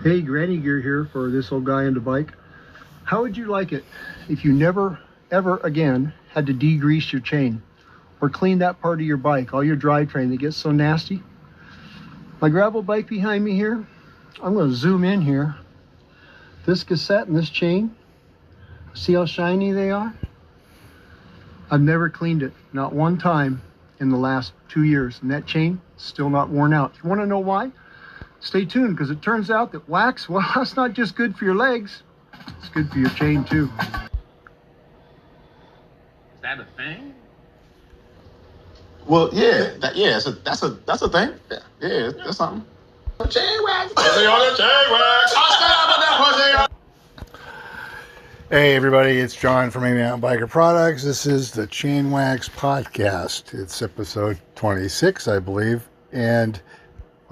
Hey, Granny Gear here for this old guy into bike. How would you like it if you never, ever again had to degrease your chain or clean that part of your bike, all your drivetrain that gets so nasty? My gravel bike behind me here, I'm going to zoom in here. This cassette and this chain, see how shiny they are? I've never cleaned it, not one time in the last 2 years, and that chain still not worn out. You want to know why? Stay tuned, because it turns out that wax, well, that's not just good for your legs, it's good for your chain too. Is that a thing? Well, yeah, that's a thing. Yeah, that's something. ChainWax. Hey everybody, it's John from aMTBer Products. This is the ChainWax Podcast. It's episode 26, I believe, and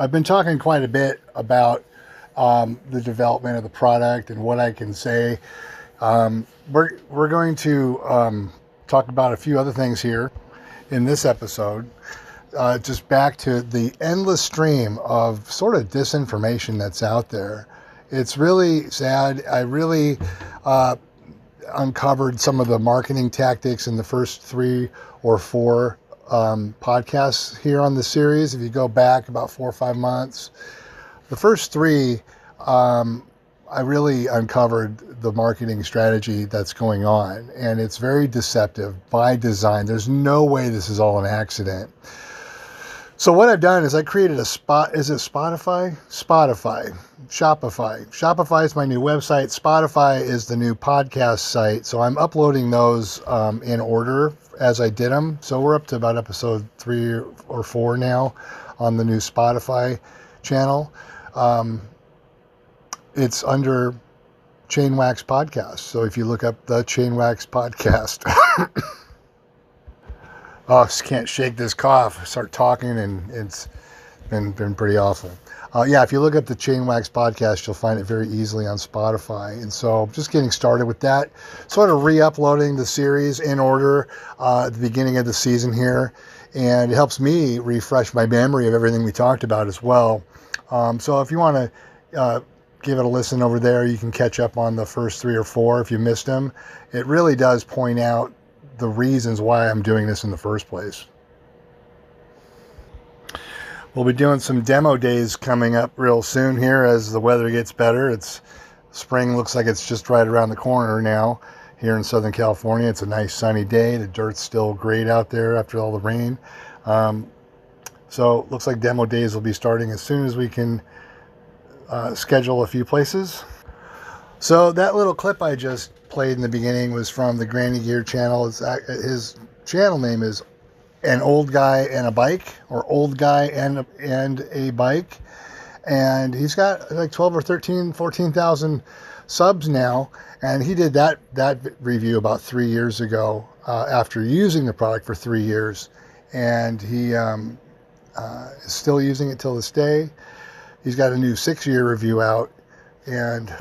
I've been talking quite a bit about the development of the product and what I can say. We're going to talk about a few other things here in this episode. Just back to the endless stream of sort of disinformation that's out there. It's really sad. I really uncovered some of the marketing tactics in the first 3 or 4 podcasts here on the series. If you go back about 4 or 5 months, the first 3, I really uncovered the marketing strategy that's going on, and it's very deceptive by design. There's no way this is all an accident. So what I've done is I created a Shopify? Shopify is my new website. Spotify is the new podcast site. So I'm uploading those in order as I did them. So we're up to about episode 3 or 4 now on the new Spotify channel. It's under ChainWax Podcast. So if you look up the ChainWax Podcast, oh, I just can't shake this cough. I start talking and it's been pretty awful. Yeah, if you look up the ChainWax Podcast, you'll find it very easily on Spotify. And so just getting started with that, sort of re-uploading the series in order at the beginning of the season here. And it helps me refresh my memory of everything we talked about as well. So if you want to give it a listen over there, you can catch up on the first 3 or 4 if you missed them. It really does point out the reasons why I'm doing this in the first place. We'll be doing some demo days coming up real soon here as the weather gets better. Spring looks like it's just right around the corner now here in Southern California. It's a nice sunny day. The dirt's still great out there after all the rain. So it looks like demo days will be starting as soon as we can schedule a few places. So that little clip I just played in the beginning was from the Granny Gear channel. His channel name is An Old Guy and a Bike, or Old Guy and a Bike. And he's got like 12 or 13, 14,000 subs now. And he did that review about 3 years ago after using the product for 3 years. And he is still using it till this day. He's got a new 6-year review out, and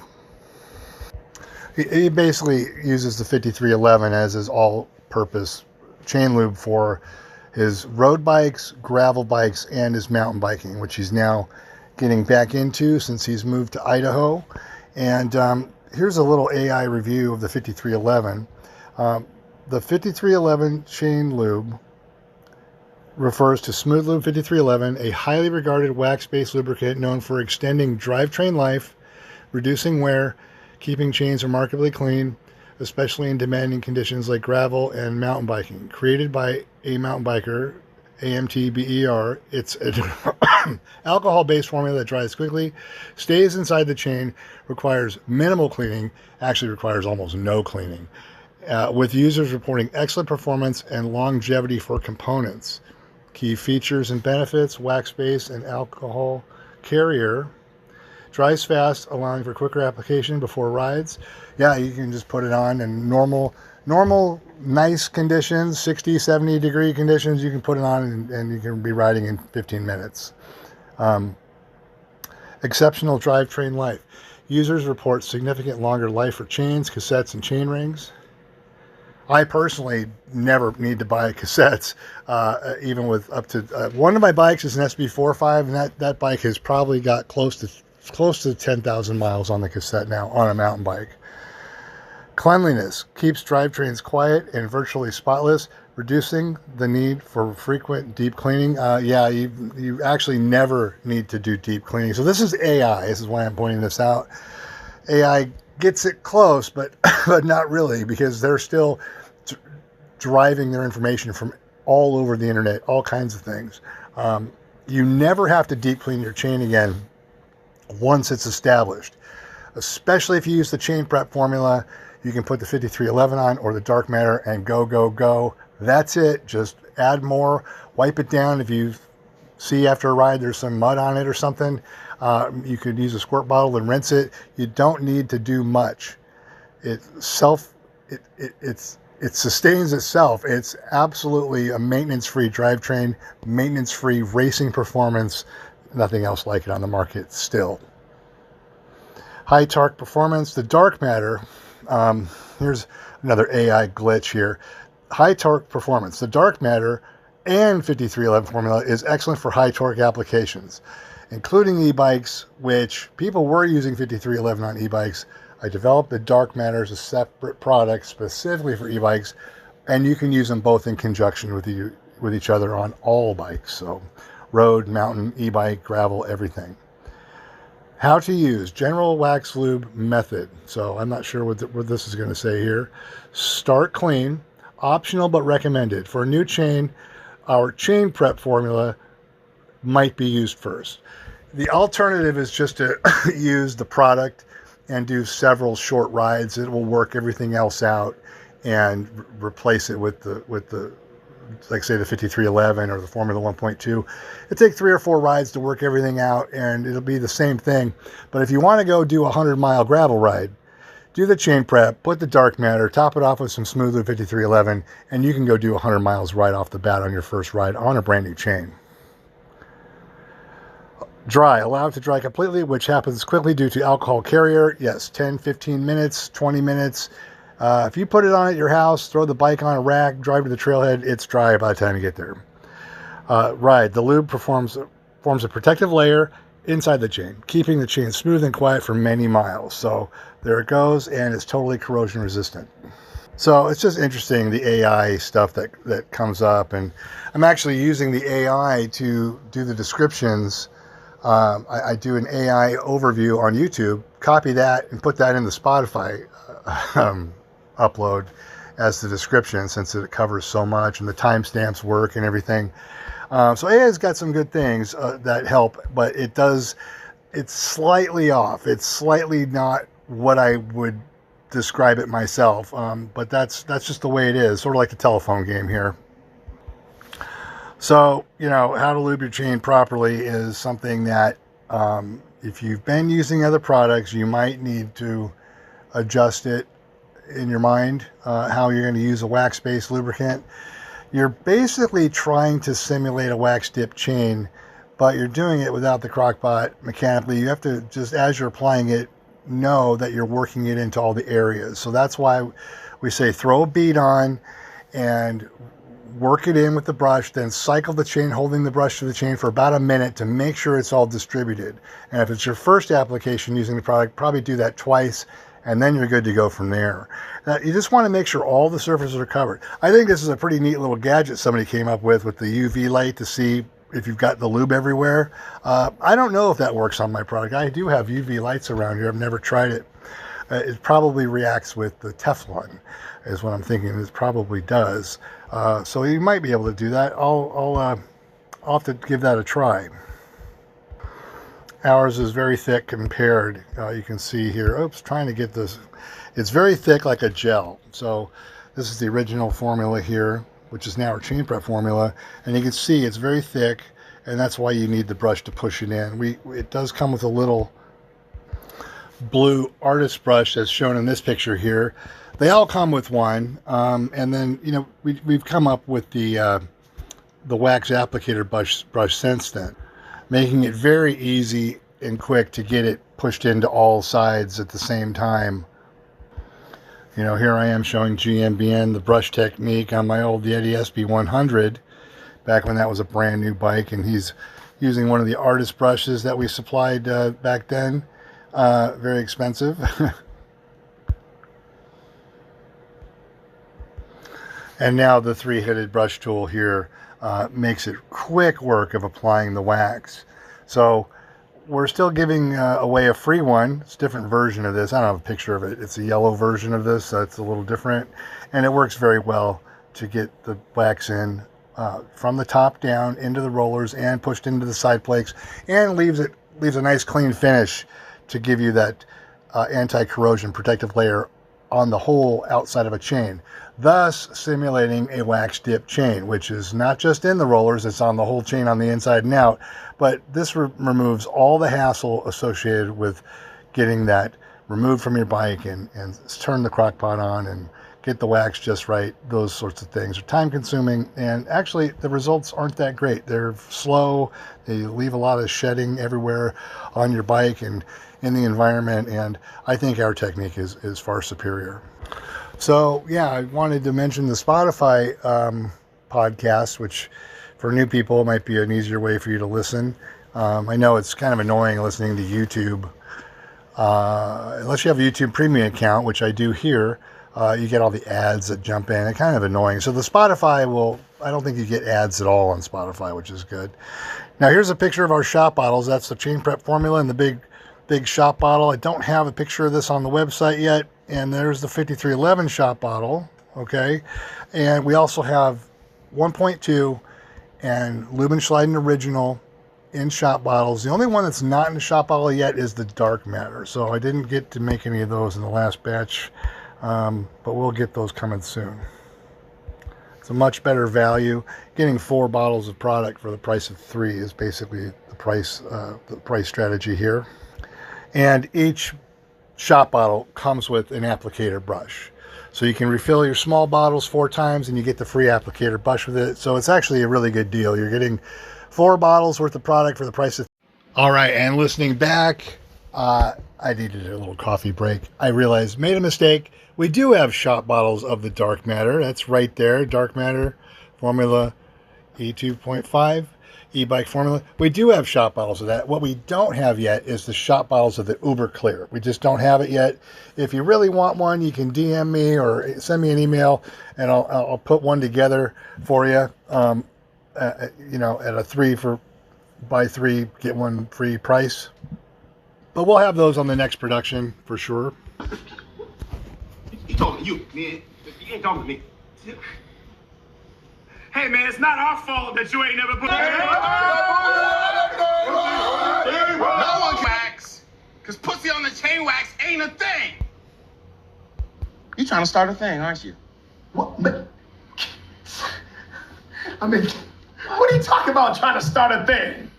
he basically uses the 5311 as his all-purpose chain lube for his road bikes, gravel bikes, and his mountain biking, which he's now getting back into since he's moved to Idaho. And here's a little AI review of the 5311. The 5311 chain lube refers to Smooth Lube 5311, a highly regarded wax-based lubricant known for extending drivetrain life, reducing wear, keeping chains remarkably clean, especially in demanding conditions like gravel and mountain biking. Created by a mountain biker, aMTBer, it's an alcohol-based formula that dries quickly, stays inside the chain, requires minimal cleaning, actually requires almost no cleaning, with users reporting excellent performance and longevity for components. Key features and benefits: wax-based and alcohol carrier. Dries fast, allowing for quicker application before rides. Yeah, you can just put it on in normal, nice conditions, 60, 70 degree conditions. You can put it on and you can be riding in 15 minutes. Exceptional drivetrain life. Users report significant longer life for chains, cassettes, and chain rings. I personally never need to buy cassettes, even with up to one of my bikes is an SB45, and that bike has probably got close to close to 10,000 miles on the cassette now on a mountain bike. Cleanliness keeps drivetrains quiet and virtually spotless, reducing the need for frequent deep cleaning. Yeah, you actually never need to do deep cleaning. So this is AI. This is why I'm pointing this out. AI gets it close, but but not really, because they're still driving their information from all over the internet, all kinds of things. You never have to deep clean your chain again once it's established, especially if you use the chain prep formula. You can put the 5311 on or the Darkmatter and go. That's it. Just add more, wipe it down. If you see after a ride there's some mud on it or something, you could use a squirt bottle and rinse it. You don't need to do much. It sustains itself. It's absolutely a maintenance-free drivetrain, maintenance-free racing performance. Nothing else like it on the market still. High torque performance. The Darkmatter, here's another AI glitch here. High torque performance. The Darkmatter and 5311 formula is excellent for high torque applications, including e-bikes, which people were using 5311 on e-bikes. I developed the Darkmatter as a separate product specifically for e-bikes, and you can use them both in conjunction with each other on all bikes. So road, mountain, e-bike, gravel, everything. How to use general wax lube method. So I'm not sure what this is going to say here. Start clean, optional but recommended. For a new chain, our chain prep formula might be used first. The alternative is just to use the product and do several short rides. It will work everything else out and replace it with the like say the 5311 or the Formula 1.2. It takes 3 or 4 rides to work everything out, and it'll be the same thing. But if you want to go do a 100-mile gravel ride, do the chain prep, put the Darkmatter, top it off with some smooth lube 5311, and you can go do 100 miles right off the bat on your first ride on a brand new chain. Dry, allowed to dry completely, which happens quickly due to alcohol carrier. Yes, 10, 15 minutes, 20 minutes. If you put it on at your house, throw the bike on a rack, drive to the trailhead, it's dry by the time you get there. Ride, the lube forms a protective layer inside the chain, keeping the chain smooth and quiet for many miles. So there it goes, and it's totally corrosion resistant. So it's just interesting, the AI stuff that comes up, and I'm actually using the AI to do the descriptions. I do an AI overview on YouTube, copy that and put that in the Spotify upload as the description, since it covers so much and the timestamps work and everything. So AI's got some good things that help, but it's slightly off. It's slightly not what I would describe it myself, but that's just the way it is, sort of like the telephone game here. So, how to lube your chain properly is something that if you've been using other products, you might need to adjust it in your mind, how you're going to use a wax-based lubricant. You're basically trying to simulate a wax dip chain, but you're doing it without the crockpot mechanically. You have to just, as you're applying it, know that you're working it into all the areas. So that's why we say throw a bead on and work it in with the brush, then cycle the chain, holding the brush to the chain for about a minute to make sure it's all distributed. And if it's your first application using the product, probably do that twice, and then you're good to go from there. Now, you just want to make sure all the surfaces are covered. I think this is a pretty neat little gadget somebody came up with the UV light to see if you've got the lube everywhere. I don't know if that works on my product. I do have UV lights around here. I've never tried it. It probably reacts with the Teflon, is what I'm thinking. It probably does. So you might be able to do that. I'll have to give that a try. Ours is very thick compared. You can see here. Oops, trying to get this. It's very thick like a gel. So this is the original formula here, which is now our chain prep formula. And you can see it's very thick, and that's why you need the brush to push it in. It does come with a little blue artist brush as shown in this picture here. They all come with one, and then we've come up with the wax applicator brush since then, making it very easy and quick to get it pushed into all sides at the same time. Here I am showing GMBN the brush technique on my old Yeti SB100 back when that was a brand new bike, and he's using one of the artist brushes that we supplied back then. Very expensive. And now the 3-headed brush tool here makes it quick work of applying the wax. So we're still giving away a free one. It's a different version of this. I don't have a picture of it. It's a yellow version of this, so it's a little different. And it works very well to get the wax in from the top down into the rollers and pushed into the side plates, and leaves a nice clean finish to give you that anti-corrosion protective layer on the whole outside of a chain, thus simulating a wax dip chain, which is not just in the rollers, it's on the whole chain on the inside and out. But this removes all the hassle associated with getting that removed from your bike and turn the crock pot on and get the wax just right. Those sorts of things are time consuming, and actually the results aren't that great. They're slow, they leave a lot of shedding everywhere on your bike and in the environment, and I think our technique is far superior. So yeah, I wanted to mention the Spotify podcast, which for new people might be an easier way for you to listen. I know it's kind of annoying listening to YouTube, unless you have a YouTube Premium account, which I do here. You get all the ads that jump in. It's kind of annoying. So the Spotify I don't think you get ads at all on Spotify, which is good. Now here's a picture of our shot bottles. That's the chain prep formula and the big shot bottle. I don't have a picture of this on the website yet. And there's the 5311 shot bottle. Okay. And we also have 1.2 and Lubenschleiden Original in shot bottles. The only one that's not in the shot bottle yet is the DÄRKMATTER. So I didn't get to make any of those in the last batch. But we'll get those coming soon. It's a much better value. Getting 4 bottles of product for the price of 3 is basically the price strategy here. And each shot bottle comes with an applicator brush. So you can refill your small bottles 4 times and you get the free applicator brush with it. So it's actually a really good deal. You're getting 4 bottles worth of product for the price of... All right, and listening back, I needed a little coffee break. I realized, made a mistake. We do have shot bottles of the DÄRKMATTER. That's right there, DÄRKMATTER Formula E2.5. E-bike formula. We do have shot bottles of that. What we don't have yet is the shot bottles of the Uber Clear. We just don't have it yet. If you really want one, you can DM me or send me an email, and I'll put one together for you. At a 3 buy 3 get 1 free price. But we'll have those on the next production for sure. You talking to you, man. You ain't talking to me. Hey, man, it's not our fault that you ain't never put... No one wax, because pussy on the chain wax ain't a thing. You trying to start a thing, aren't you? What? I mean, what are you talking about trying to start a thing?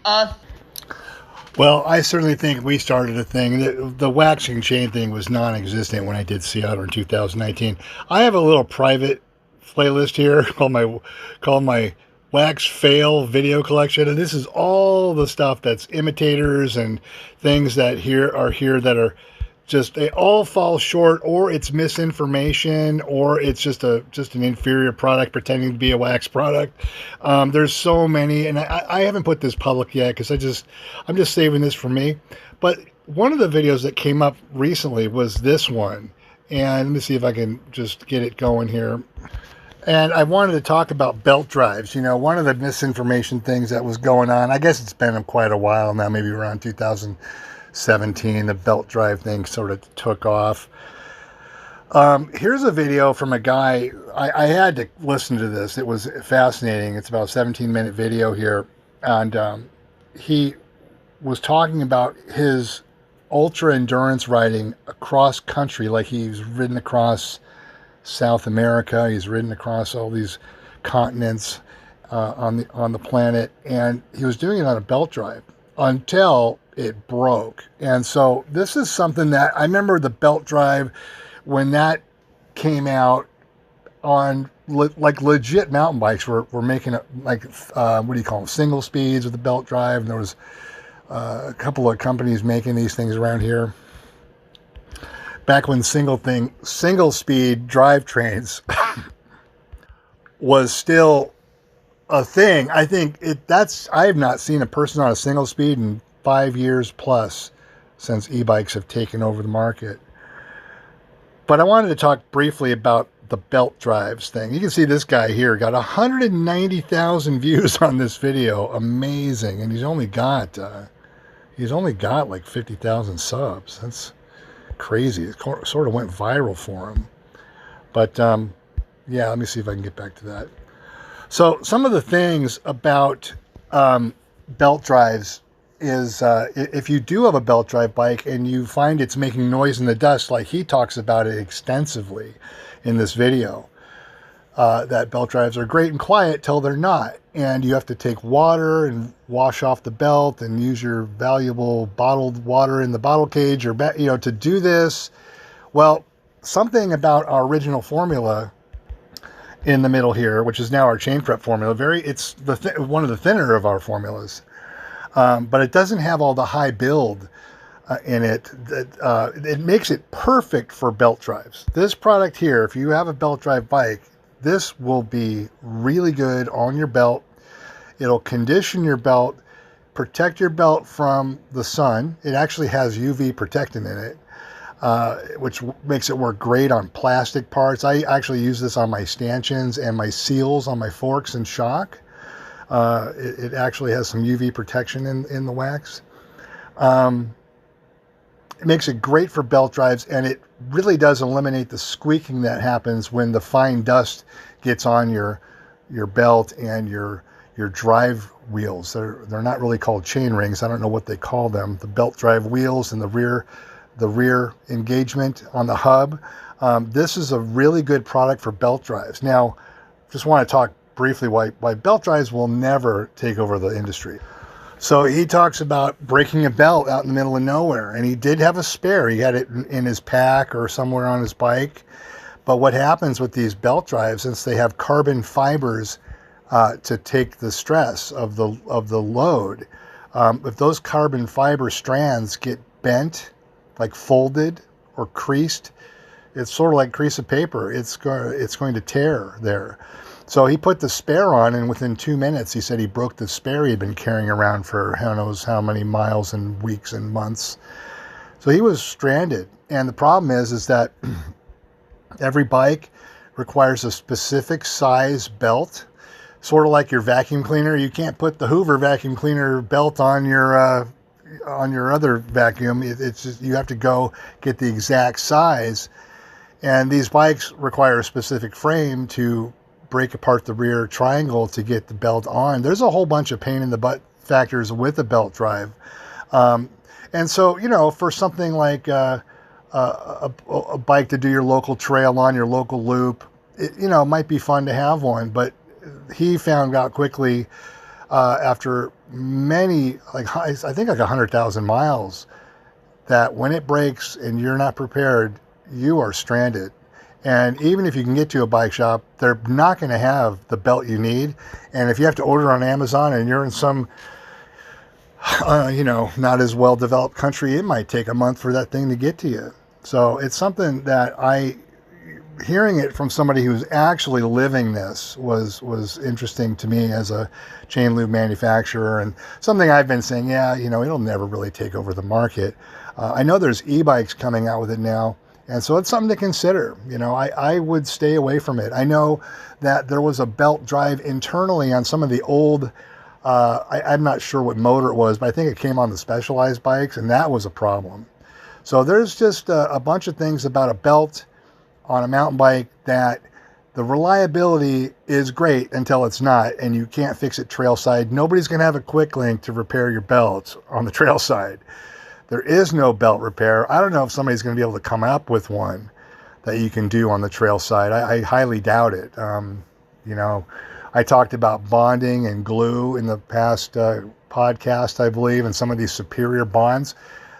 Well, I certainly think we started a thing. The waxing chain thing was non-existent when I did Seattle in 2019. I have a little private playlist here called my wax fail video collection, and this is all the stuff that's imitators and things that that are just, they all fall short, or it's misinformation, or it's just an inferior product pretending to be a wax product. There's so many, and I haven't put this public yet because I'm just saving this for me. But one of the videos that came up recently was this one, and let me see if I can just get it going here. And I wanted to talk about belt drives. You know, one of the misinformation things that was going on, I guess it's been quite a while now, maybe around 2017, the belt drive thing sort of took off. Here's a video from a guy. I had to listen to this. It was fascinating. It's about a 17-minute video here. And he was talking about his ultra endurance riding across country, like he's ridden across South America. He's ridden across all these continents on the planet, and he was doing it on a belt drive until it broke. And so this is something that I remember, the belt drive, when that came out on like legit mountain bikes were making it like what do you call them, single speeds with the belt drive, and there was a couple of companies making these things around here back when single speed drivetrains was still a thing. I think I have not seen a person on a single speed in 5 years plus since e-bikes have taken over the market. But I wanted to talk briefly about the belt drives thing. You can see this guy here got 190,000 views on this video. Amazing. And he's only got like 50,000 subs. That's crazy. It sort of went viral for him. But yeah, let me see if I can get back to that. So some of the things about belt drives is if you do have a belt drive bike and you find it's making noise in the dust, like he talks about it extensively in this video, that belt drives are great and quiet till they're not. And you have to take water and wash off the belt and use your valuable bottled water in the bottle cage or, to do this. Well, something about our original formula in the middle here, which is now our chain prep formula, it's one of the thinner of our formulas. But it doesn't have all the high build in it. It makes it perfect for belt drives. This product here, if you have a belt drive bike, this will be really good on your belt. It'll condition your belt, protect your belt from the sun. It actually has UV protectant in it, which makes it work great on plastic parts. I actually use this on my stanchions and my seals on my forks and shock. It actually has some UV protection in the wax. It makes it great for belt drives, and it really does eliminate the squeaking that happens when the fine dust gets on your belt and your drive wheels. They're not really called chain rings. I don't know what they call them. The belt drive wheels and the rear engagement on the hub. This is a really good product for belt drives. Now, just want to talk briefly why belt drives will never take over the industry. So he talks about breaking a belt out in the middle of nowhere, and he did have a spare. He had it in his pack or somewhere on his bike. But what happens with these belt drives, since they have carbon fibers to take the stress of the load, if those carbon fiber strands get bent, like folded or creased, it's sort of like a crease of paper. It's going to tear there. So he put the spare on, and within 2 minutes, he said he broke the spare he'd been carrying around for who knows how many miles and weeks and months. So he was stranded. And the problem is that every bike requires a specific size belt, sort of like your vacuum cleaner. You can't put the Hoover vacuum cleaner belt on your other vacuum. It's just, you have to go get the exact size. And these bikes require a specific frame to break apart the rear triangle to get the belt on. There's a whole bunch of pain in the butt factors with a belt drive. And so, for something like a bike to do your local trail on, your local loop, it might be fun to have one. But he found out quickly after many, I think 100,000 miles, that when it breaks and you're not prepared, you are stranded. And even if you can get to a bike shop, they're not going to have the belt you need. And if you have to order on Amazon and you're in some, not as well developed country, it might take a month for that thing to get to you. So it's something that hearing it from somebody who's actually living this was interesting to me as a chain lube manufacturer, and something I've been saying, it'll never really take over the market. I know there's e-bikes coming out with it now. And so it's something to consider. I would stay away from it. I know that there was a belt drive internally on some of the old, I'm not sure what motor it was, but I think it came on the Specialized bikes, and that was a problem. So there's just a bunch of things about a belt on a mountain bike that the reliability is great until it's not, and you can't fix it trail side. Nobody's going to have a quick link to repair your belts on the trail side. There is no belt repair. I don't know if somebody's going to be able to come up with one that you can do on the trail side. I highly doubt it. I talked about bonding and glue in the past podcast, I believe, and some of these superior bonds.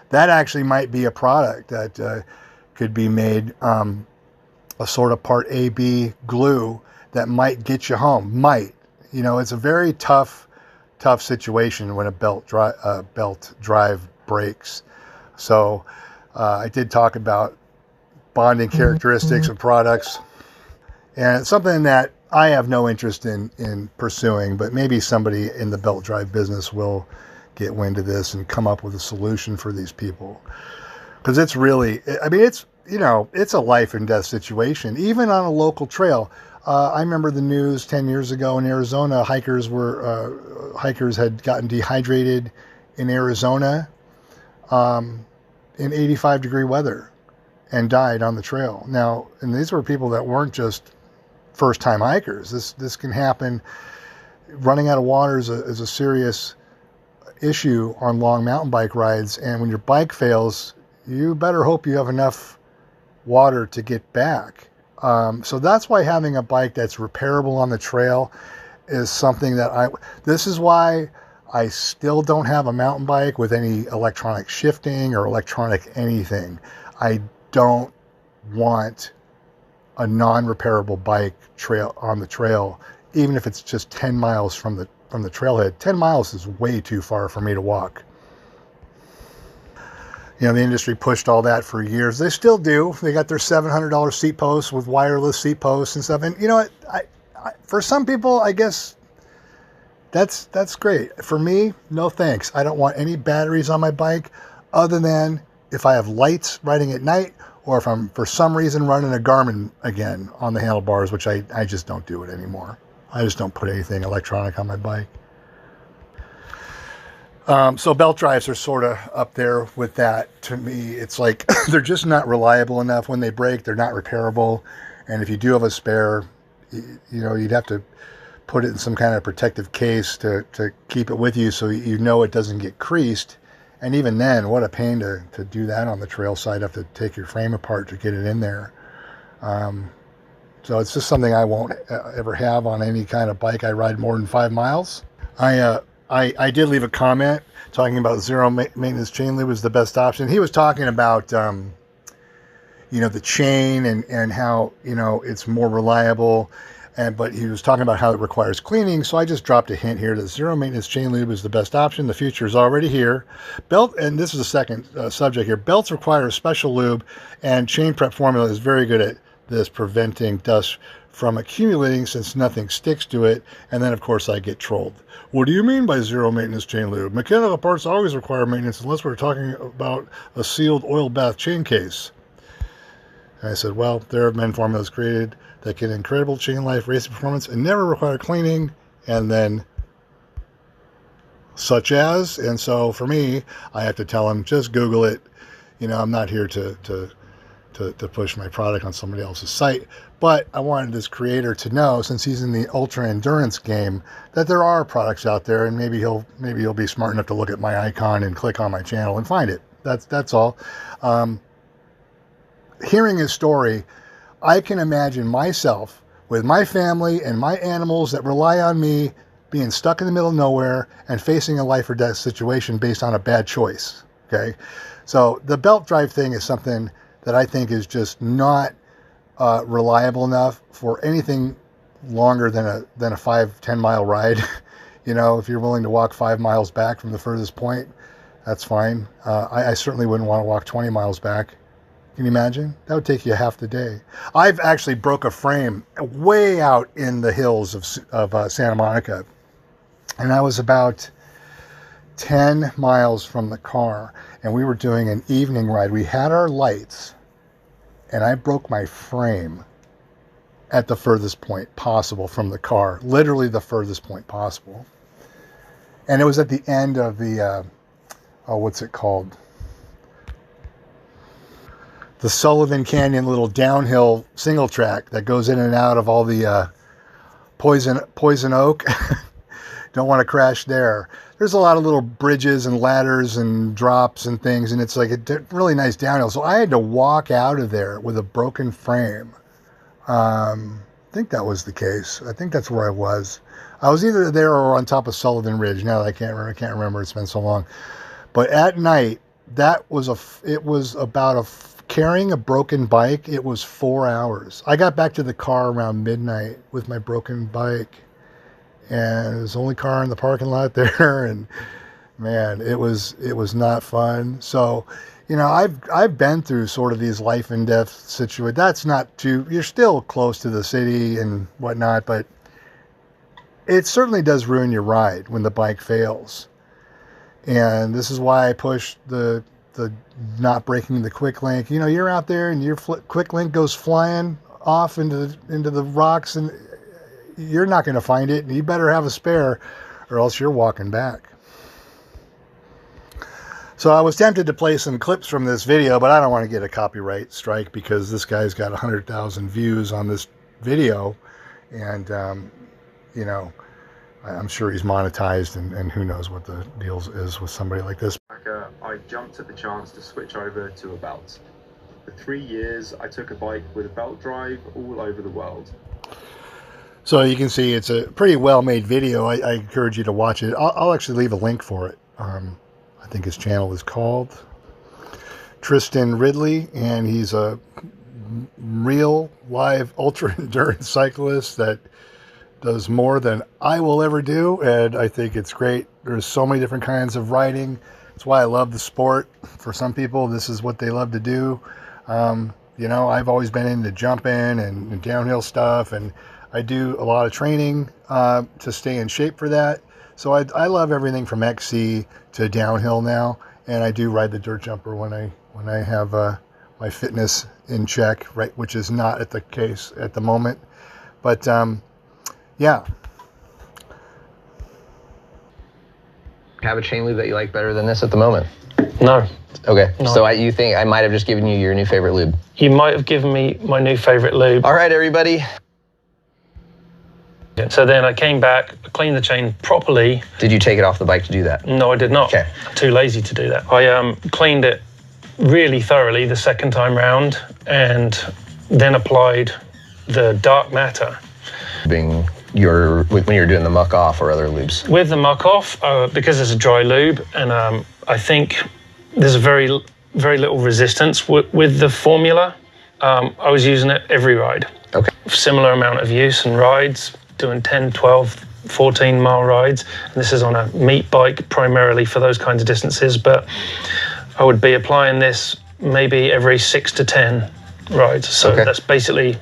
That actually might be a product that could be made, a sort of part A-B glue that might get you home. Might. It's a very tough situation when a belt drive breaks. So I did talk about bonding characteristics of products, and it's something that I have no interest in pursuing, but maybe somebody in the belt drive business will get wind of this and come up with a solution for these people. Because it's really, I mean, it's, it's a life and death situation, even on a local trail. I remember the news 10 years ago in Arizona, hikers had gotten dehydrated in Arizona in 85-degree weather and died on the trail. Now, and these were people that weren't just first-time hikers. This can happen. Running out of water is a serious issue on long mountain bike rides, and when your bike fails, you better hope you have enough water to get back. So that's why having a bike that's repairable on the trail is something that this is why I still don't have a mountain bike with any electronic shifting or electronic anything. I don't want a non-repairable bike trail on the trail, even if it's just 10 miles from the trailhead. 10 miles is way too far for me to walk. The industry pushed all that for years. They still do. They got their $700 seat posts with wireless seat posts and stuff. And you know what? I for some people, I guess that's great. For me, no thanks. I don't want any batteries on my bike other than if I have lights riding at night, or if I'm for some reason running a Garmin again on the handlebars, which I just don't do it anymore. I just don't put anything electronic on my bike. So belt drives are sort of up there with that. To me, it's like they're just not reliable enough. When they break, they're not repairable. And if you do have a spare, you'd have to put it in some kind of protective case to keep it with you so it doesn't get creased. And even then, what a pain to do that on the trail side. Have to take your frame apart to get it in there. So it's just something I won't ever have on any kind of bike I ride more than 5 miles. I did leave a comment talking about zero maintenance chain lube is the best option. He was talking about, the chain and how, it's more reliable. But he was talking about how it requires cleaning. So I just dropped a hint here that zero maintenance chain lube is the best option. The future is already here. And this is the second subject here. Belts require a special lube, and chain prep formula is very good at this, preventing dust from accumulating since nothing sticks to it. And then, of course, I get trolled. What do you mean by zero maintenance chain lube? Mechanical parts always require maintenance unless we're talking about a sealed oil bath chain case. And I said, well, there have been formulas created that get incredible chain life, racing performance, and never require cleaning. And then, such as, and so for me, I have to tell him, just Google it. I'm not here to push my product on somebody else's site, but I wanted this creator to know, since he's in the ultra endurance game, that there are products out there, and maybe he'll be smart enough to look at my icon and click on my channel and find it. That's all. Hearing his story, I can imagine myself with my family and my animals that rely on me being stuck in the middle of nowhere and facing a life or death situation based on a bad choice. Okay. So the belt drive thing is something that I think is just not reliable enough for anything longer than a 5-10 mile ride. If you're willing to walk 5 miles back from the furthest point, that's fine. I certainly wouldn't want to walk 20 miles back. Can you imagine? That would take you half the day. I've actually broke a frame way out in the hills of Santa Monica. And I was about 10 miles from the car. And we were doing an evening ride. We had our lights. And I broke my frame at the furthest point possible from the car. Literally the furthest point possible. And it was at the end of the, what's it called? The Sullivan Canyon little downhill single track that goes in and out of all the poison oak. Don't want to crash there. There's a lot of little bridges and ladders and drops and things, and it's like a really nice downhill. So I had to walk out of there with a broken frame. I think that was the case. I think that's where I was. I was either there or on top of Sullivan Ridge. Now that I can't remember. It's been so long. But at night, carrying a broken bike, it was 4 hours. I got back to the car around midnight with my broken bike, and it was the only car in the parking lot there, and man, it was not fun. So, you know, I've been through sort of these life and death situations. That's not too, you're still close to the city and whatnot, but it certainly does ruin your ride when the bike fails. And this is why I push the not breaking the quick link. You know, you're out there and your quick link goes flying off into the rocks, and you're not going to find it. And you better have a spare, or else you're walking back. So I was tempted to play some clips from this video, but I don't want to get a copyright strike because this guy's got 100,000 views on this video, and you know, I'm sure he's monetized, and who knows what the deal is with somebody like this. I jumped at the chance to switch over to a belt. For 3 years, I took a bike with a belt drive all over the world. So you can see it's a pretty well-made video. I encourage you to watch it. I'll actually leave a link for it. I think his channel is called Tristan Ridley, and he's a real live ultra endurance cyclist that does more than I will ever do, and I think it's great. There's so many different kinds of riding. That's why I love the sport. For some people, this is what they love to do. You know, I've always been into jumping and downhill stuff, and I do a lot of training to stay in shape for that. So I love everything from XC to downhill now, and I do ride the dirt jumper when I have my fitness in check, right, which is not at the case at the moment. But yeah. Have a chain lube that you like better than this at the moment? No. Okay, No. so you think I might have just given you your new favorite lube? You might have given me my new favorite lube. All right, everybody. So then I came back, cleaned the chain properly. Did you take it off the bike to do that? No, I did not. Okay. Too lazy to do that. I cleaned it really thoroughly the second time round, and then applied the Darkmatter. When you're doing the muck off or other lubes? With the muck off, because it's a dry lube, and I think there's a very little resistance with the formula. I was using it every ride. Okay. Similar amount of use and rides, doing 10, 12, 14 mile rides. And this is on a meat bike primarily for those kinds of distances, but I would be applying this maybe every 6 to 10 rides. So okay. That's basically.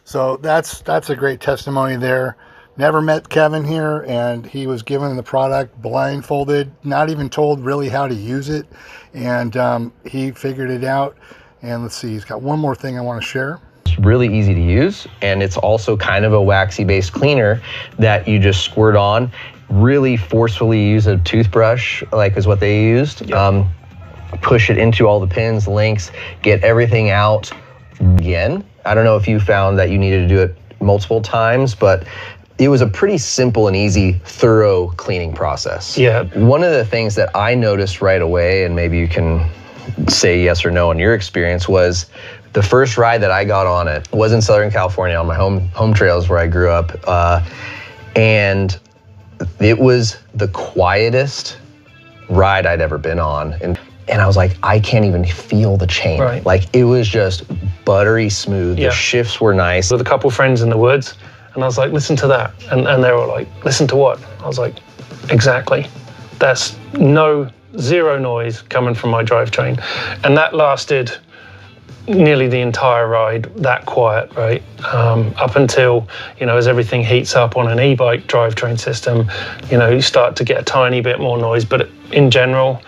So that's a great testimony there. Never met Kevin here, and he was given the product blindfolded, not even told really how to use it, and he figured it out. And let's see, he's got one more thing I want to share. It's really easy to use, and it's also kind of a waxy based cleaner that you just squirt on. Really forcefully use a toothbrush, like is what they used. Yep. Push it into all the pins, links, get everything out again. I don't know if you found that you needed to do it multiple times, but it was a pretty simple and easy, thorough cleaning process. Yeah. One of the things that I noticed right away, and maybe you can say yes or no on your experience, was the first ride that I got on it was in Southern California on my home trails where I grew up. And it was the quietest ride I'd ever been on. And I was like, I can't even feel the chain. Right. Like, it was just buttery smooth. Yeah. The shifts were nice. With a couple friends in the woods, and I was like, listen to that. And they were like, listen to what? I was like, exactly. That's zero noise coming from my drivetrain. And that lasted nearly the entire ride, that quiet, right? Up until, as everything heats up on an e-bike drivetrain system, you start to get a tiny bit more noise. But in general,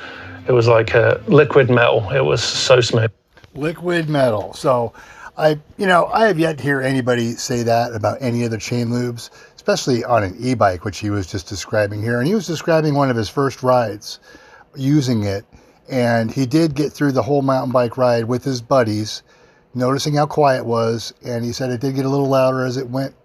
it was like a liquid metal. It was so smooth. Liquid metal. So I have yet to hear anybody say that about any other chain lubes, especially on an e-bike, which he was just describing here. And he was describing one of his first rides using it. And he did get through the whole mountain bike ride with his buddies, noticing how quiet it was. And he said it did get a little louder as it went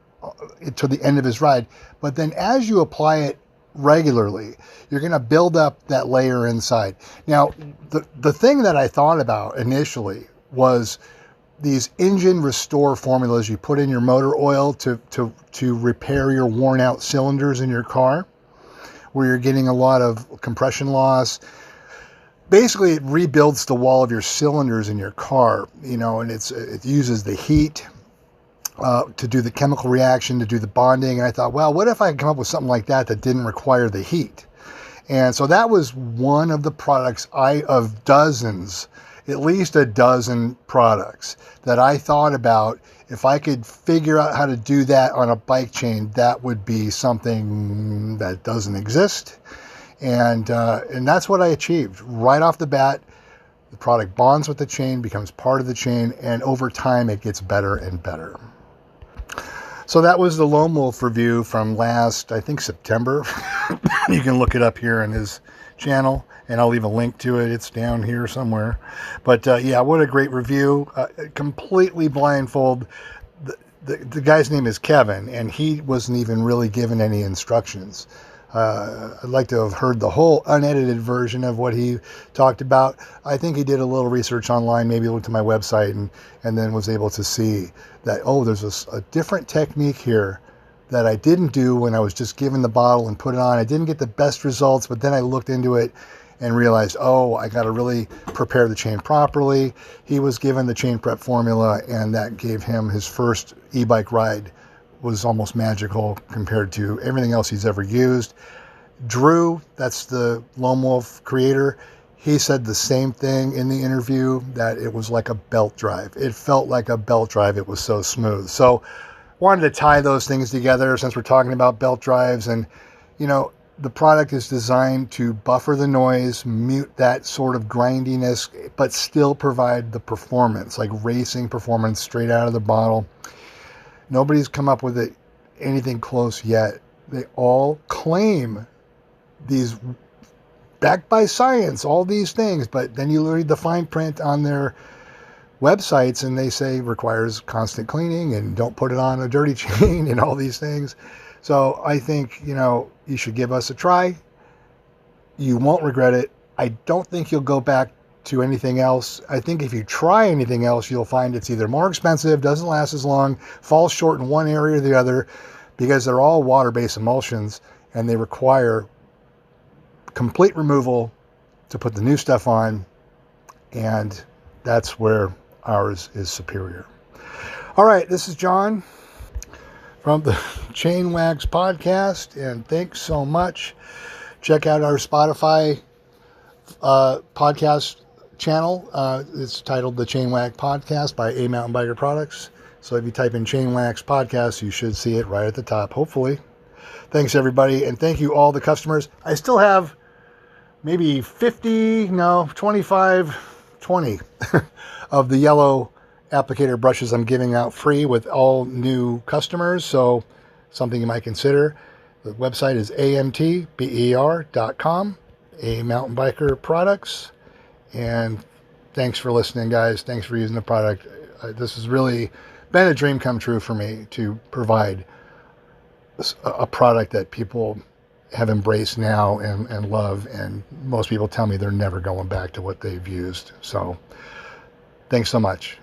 to the end of his ride. But then as you apply it regularly, you're going to build up that layer inside. Now, the thing that I thought about initially was these engine restore formulas you put in your motor oil to repair your worn out cylinders in your car, where you're getting a lot of compression loss. Basically, it rebuilds the wall of your cylinders in your car, and it uses the heat to do the chemical reaction, to do the bonding. And I thought, well, what if I could come up with something like that didn't require the heat? And so that was one of the products of dozens, at least a dozen products that I thought about. If I could figure out how to do that on a bike chain, that would be something that doesn't exist. And that's what I achieved right off the bat. The product bonds with the chain, becomes part of the chain, and over time it gets better and better. So that was the Loam Wolf review from last, I think, September. You can look it up here on his channel, and I'll leave a link to it. It's down here somewhere. But yeah, what a great review. Completely blindfold. The guy's name is Kevin, and he wasn't even really given any instructions. I'd like to have heard the whole unedited version of what he talked about. I think he did a little research online, maybe looked to my website, and then was able to see that, oh, there's a different technique here that I didn't do when I was just given the bottle and put it on. I didn't get the best results, but then I looked into it and realized, oh, I got to really prepare the chain properly. He was given the chain prep formula, and that gave him his first e-bike ride. Was almost magical compared to everything else he's ever used. Drew, that's the Loam Wolf creator, he said the same thing in the interview, that it was like a belt drive. It felt like a belt drive. It was so smooth. So wanted to tie those things together since we're talking about belt drives. And, you know, the product is designed to buffer the noise, mute that sort of grindiness, but still provide the performance, like racing performance straight out of the bottle. Nobody's come up with it anything close yet. They all claim these, backed by science, all these things, but then you read the fine print on their websites and they say requires constant cleaning and don't put it on a dirty chain and all these things. So I think, you know, you should give us a try. You won't regret it. I don't think you'll go back to anything else. I think if you try anything else, you'll find it's either more expensive, doesn't last as long, falls short in one area or the other, because they're all water-based emulsions and they require complete removal to put the new stuff on, and that's where ours is superior. All right, this is John from the ChainWax Podcast, and thanks so much. Check out our Spotify podcast channel. It's titled the ChainWax Podcast by aMTBer Products. So if you type in ChainWax Podcast, you should see it right at the top, hopefully. Thanks, everybody, and thank you all the customers. I still have maybe 20 of the yellow applicator brushes I'm giving out free with all new customers, so something you might consider. The website is aMTBer.com, aMTBer Products. And thanks for listening, guys. Thanks for using the product. This has really been a dream come true for me to provide a product that people have embraced now and love. And most people tell me they're never going back to what they've used. So thanks so much.